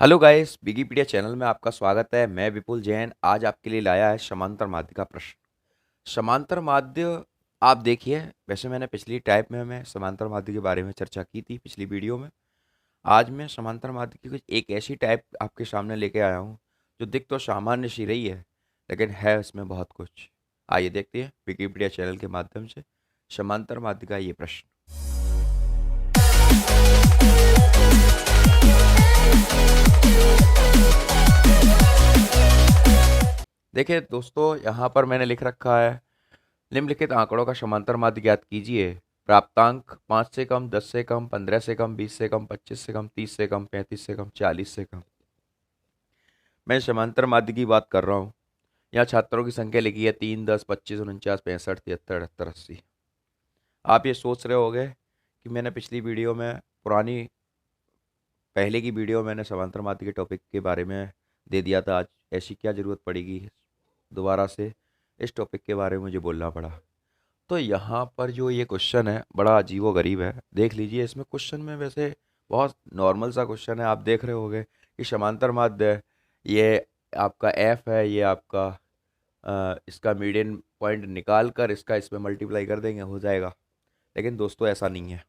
Hello guys, Wikipedia channel में आपका स्वागत है। मैं विपुल जैन आज आपके लिए लाया है समांतर माध्य का प्रश्न। समांतर माध्य आप देखिए, वैसे मैंने पिछली टाइप में मैं समांतर माध्य के बारे में चर्चा की थी पिछली वीडियो में। आज मैं समांतर माध्य की कुछ एक ऐसी टाइप आपके सामने लेके आया हूँ जो दिख तो सामान्य सी रही है, लेकिन है इसमें बहुत कुछ। आइए देखते हैं विकिपीडिया चैनल के माध्यम से समांतर माध्य का ये प्रश्न। देखिए दोस्तों, यहाँ पर मैंने लिख रखा है, निम्नलिखित आंकड़ों का समांतर माध्य ज्ञात कीजिए। प्राप्तांक 5 से कम, 10 से कम, 15 से कम, 20 से कम, 25 से कम, 30 से कम, 35 से कम, 40 से कम। मैं समांतर माध्य की बात कर रहा हूँ। यहाँ छात्रों की संख्या लिखी है 3, 10, 25, 49, 65, 73, 78, 80। आप ये सोच रहे होंगे कि मैंने पिछली वीडियो में पहले की वीडियो मैंने समांतर माध्य के टॉपिक के बारे में दे दिया था, आज ऐसी क्या ज़रूरत पड़ेगी दोबारा से इस टॉपिक के बारे में मुझे बोलना पड़ा। तो यहाँ पर जो ये क्वेश्चन है बड़ा अजीबो गरीब है। देख लीजिए, इसमें क्वेश्चन में वैसे बहुत नॉर्मल सा क्वेश्चन है। आप देख रहे होंगे कि समांतर माध्य है, ये आपका एफ है, ये आपका इसका मीडियन पॉइंट निकाल कर इसका इसमें मल्टीप्लाई कर देंगे, हो जाएगा। लेकिन दोस्तों ऐसा नहीं है।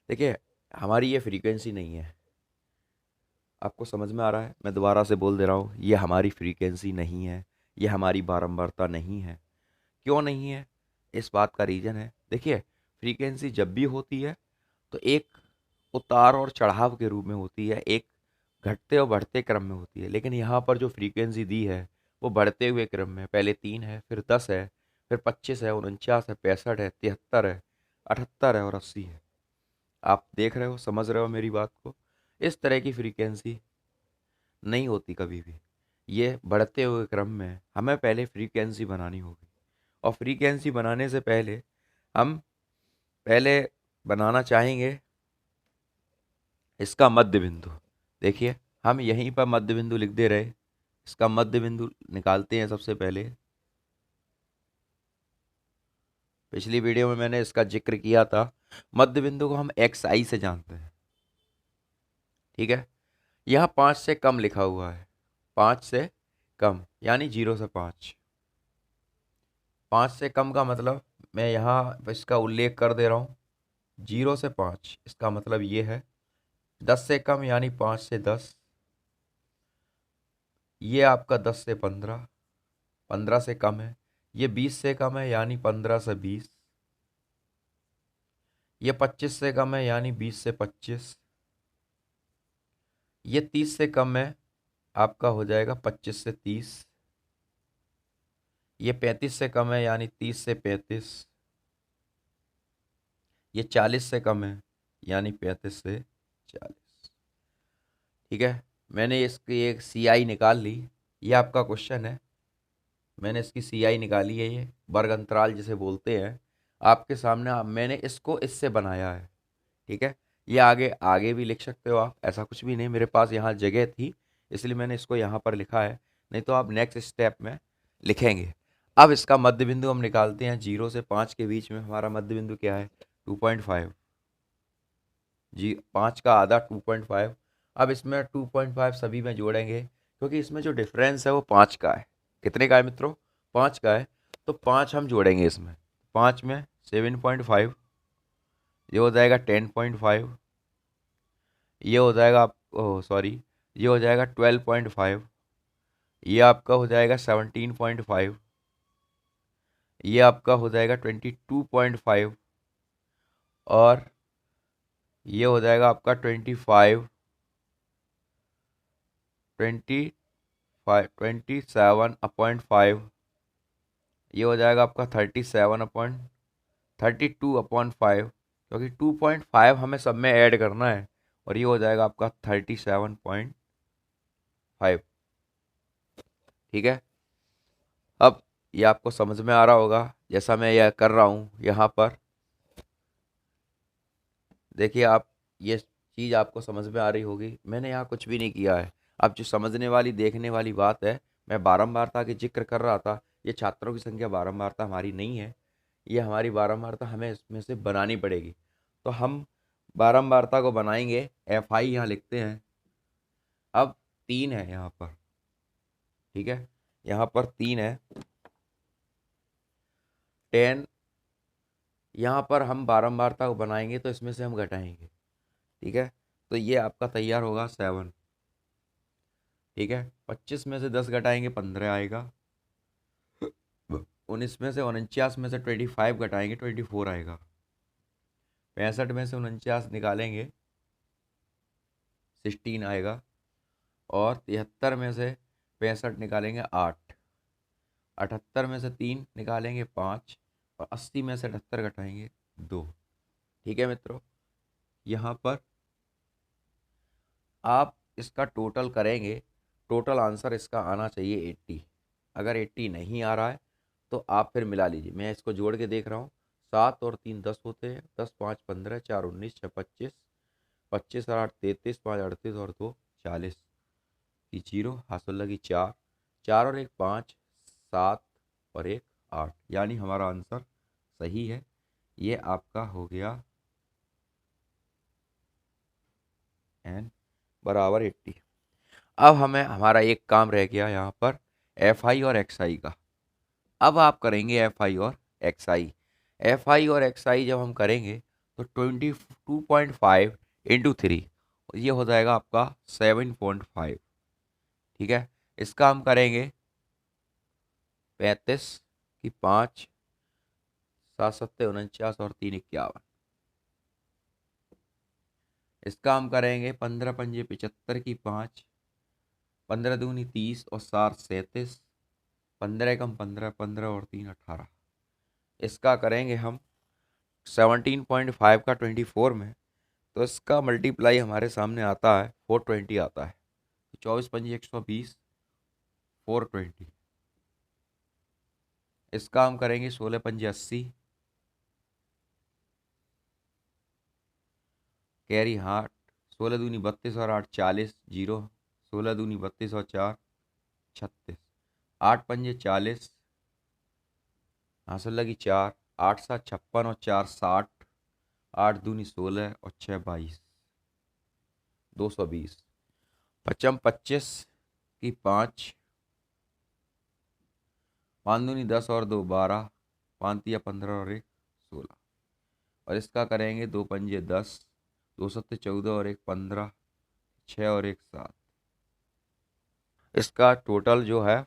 देखिए, हमारी ये फ्रीक्वेंसी नहीं है। आपको समझ में आ रहा है? मैं दोबारा से बोल दे रहा हूँ, ये हमारी फ्रीक्वेंसी नहीं है, ये हमारी बारंबारता नहीं है। क्यों नहीं है? इस बात का रीज़न है, देखिए, फ्रीक्वेंसी जब भी होती है तो एक उतार और चढ़ाव के रूप में होती है, एक घटते और बढ़ते क्रम में होती है। लेकिन यहाँ पर जो फ्रीक्वेंसी दी है वो बढ़ते हुए क्रम में, पहले 3 है, फिर 10 है, फिर 25 है, 49 है, 65 है, 73 है, 78 है और 80 है। आप देख रहे हो, समझ रहे हो मेरी बात को? इस तरह की फ्रीक्वेंसी नहीं होती कभी भी। ये बढ़ते हुए क्रम में हमें पहले फ्रीक्वेंसी बनानी होगी, और फ्रीक्वेंसी बनाने से पहले हम पहले बनाना चाहेंगे इसका मध्य बिंदु। देखिए, हम यहीं पर मध्य बिंदु लिख दे रहे, इसका मध्य बिंदु निकालते हैं सबसे पहले। पिछली वीडियो में मैंने इसका जिक्र किया था। मध्य बिंदु को हम एक्स आई से जानते हैं, ठीक है। यहाँ 5 से कम लिखा हुआ है, 5 से कम यानी 0 से 5। 5 से कम का मतलब मैं यहाँ इसका उल्लेख कर दे रहा हूँ, 0 से 5 इसका मतलब ये है। 10 से कम यानी 5 से 10, ये आपका 10 से 15, 15 से कम है। ये 20 से कम है यानी 15 से 20, ये 25 से कम है यानी 20 से 25, ये 30 से कम है, आपका हो जाएगा 25 से 30, ये 35 से कम है यानी 30 से 35, ये 40 से कम है यानी 35 से 40। ठीक है, मैंने इसकी एक सी आई निकाल ली। ये आपका क्वेश्चन है, मैंने इसकी सी आई निकाली है, ये वर्ग अंतराल जिसे बोलते हैं। आपके सामने मैंने इसको इससे बनाया है, ठीक है। ये आगे आगे भी लिख सकते हो आप, ऐसा कुछ भी नहीं, मेरे पास यहाँ जगह थी इसलिए मैंने इसको यहाँ पर लिखा है, नहीं तो आप नेक्स्ट स्टेप में लिखेंगे। अब इसका मध्य बिंदु हम निकालते हैं। 0 से 5 के बीच में हमारा मध्य बिंदु क्या है? 2.5। जी, 5 का आधा 2.5। अब इसमें 2.5 सभी में जोड़ेंगे, क्योंकि इसमें जो डिफरेंस है वो 5 का है। कितने का है मित्रों? 5 का है। तो 5 हम जोड़ेंगे इसमें, 5 में 7.5, ये हो जाएगा 10.5, ये हो जाएगा आप, ओह सॉरी, ये हो जाएगा 12.5, ये आपका हो जाएगा 17.5, ये आपका हो जाएगा 22.5, और ये हो जाएगा आपका 25, 27.5, ये हो जाएगा आपका 32.5, क्योंकि 2.5 हमें सब में ऐड करना है, और ये हो जाएगा आपका 37.5। ठीक है, अब ये आपको समझ में आ रहा होगा जैसा मैं यह कर रहा हूँ यहाँ पर। देखिए, आप ये चीज़ आपको समझ में आ रही होगी, मैंने यहाँ कुछ भी नहीं किया है। अब जो समझने वाली देखने वाली बात है, मैं बारंबारता की जिक्र कर रहा था। ये छात्रों की संख्या बारंबारता हमारी नहीं है, ये हमारी बारंबारता हमें इसमें से बनानी पड़ेगी। तो हम बारंबारता को बनाएंगे, एफ आई यहाँ लिखते हैं। अब 3 है यहाँ पर, ठीक है, यहाँ पर 3 है, 10, यहाँ पर हम बारंबारता को बनाएंगे तो इसमें से हम घटाएंगे, ठीक है, तो ये आपका तैयार होगा 7, ठीक है, 25 में से 10 घटाएंगे 15 आएगा, 19 में से 49 में से 25 घटाएंगे 24 आएगा, 65 में से 49 निकालेंगे 16 आएगा, और 73 में से 65 निकालेंगे 8, 78 में से 3 निकालेंगे 5, और 80 में से 78 घटाएंगे 2, ठीक है मित्रों। यहाँ पर आप इसका टोटल करेंगे, टोटल आंसर इसका आना चाहिए 80। अगर 80 नहीं आ रहा है तो आप फिर मिला लीजिए, मैं इसको जोड़ के देख रहा हूँ, 7 और 3 10 होते हैं, 10 5 15, 4 19, 6 25, 25 और 8 33, 5 38 और 2 40 की 0 हासिल लगी 4, 4 और 1 5, 7 और 1 8, यानी हमारा आंसर सही है। ये आपका हो गया n बराबर 80। अब हमें हमारा एक काम रह गया यहाँ पर एफ आई और एक्स आई का। अब आप करेंगे एफ आई और एक्स आई। एफ आई और एक्स आई जब हम करेंगे तो 22.5 इंटू 3, ये हो जाएगा आपका 7.5, ठीक है। इसका हम करेंगे 35 की 5, 7 सत्ते 49 और 3 51। इसका हम करेंगे 15 पंजे 75 की 5, 15 दूनी 30 और 7 37, 15 कम 15, 15 और 3 18। इसका करेंगे हम 17.5 का 24 में, तो इसका मल्टीप्लाई हमारे सामने आता है 420 आता है, 24 पंजी 120, 420। इसका हम करेंगे 16 पंजे 80, कैरी हार्ट, 16 दूनी 32 और 8 40, जीरो, 16 दूनी 32 और 4 36, 8 पंजे 40, हासिल लगी 4, 8 7 56 और 4 60, 8 दूनी 16 और 6 22, 220, 25 25 की 5, 5 दूनी 10 और 2 12, 5 या 15 और 1 16। और इसका करेंगे 2 पंजे 10, 2 सत्ते 14 और 1 15, 6 और 1 7। इसका टोटल जो है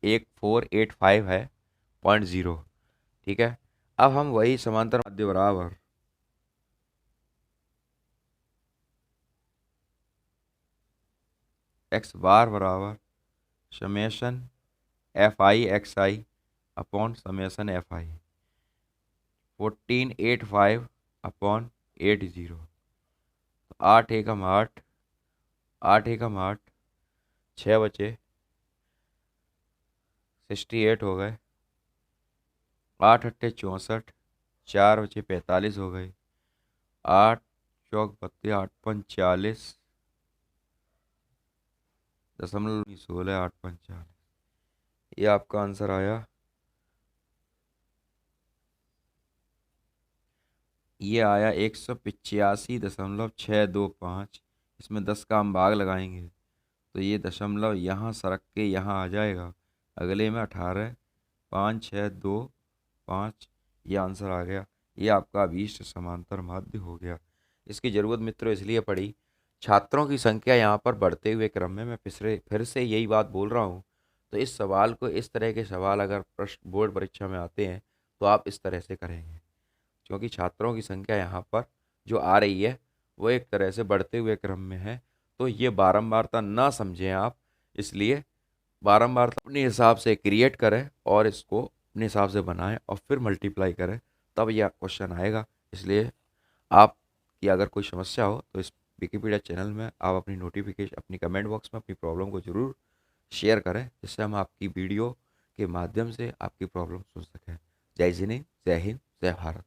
1485 है 0.0, ठीक है। अब हम वही समांतर माध्य बराबर एक्स बार बराबर summation F I x I upon summation F I 1485 upon 80। 8 एकम 8, 8 एकम 8, 6 बचे 68 हो गए, 8 अट्ठे 64, 4 बचे 45 हो गए, 8 चौक 32, 8 पंच 40, दशमलव 16, 8 पंच 40। ये आपका आंसर आया। ये आया 185.625। इसमें 10 का हम भाग लगाएंगे तो ये दशमलव यहाँ सरक के यहाँ आ जाएगा, अगले में 18, 5 6 2 5, ये आंसर आ गया। ये आपका अभीष्ट समांतर माध्य हो गया। इसकी ज़रूरत मित्रों इसलिए पड़ी, छात्रों की संख्या यहाँ पर बढ़ते हुए क्रम में, मैं फिर से यही बात बोल रहा हूँ, तो इस सवाल को, इस तरह के सवाल अगर प्रश्न बोर्ड परीक्षा में आते हैं तो आप इस तरह से करेंगे, क्योंकि छात्रों की संख्या यहाँ पर जो आ रही है वो एक तरह से बढ़ते हुए क्रम में है। तो ये बारंबारता ना समझें आप, इसलिए बारंबारता अपने हिसाब से क्रिएट करें और इसको अपने हिसाब से बनाएं और फिर मल्टीप्लाई करें, तब यह क्वेश्चन आएगा। इसलिए आपकी अगर कोई समस्या हो तो इस विकिपीडिया चैनल में आप अपनी नोटिफिकेशन, अपनी कमेंट बॉक्स में अपनी प्रॉब्लम को ज़रूर शेयर करें, जिससे हम आपकी वीडियो के माध्यम से आपकी प्रॉब्लम सुन सकें। जय जिने, जय हिंद, जय भारत।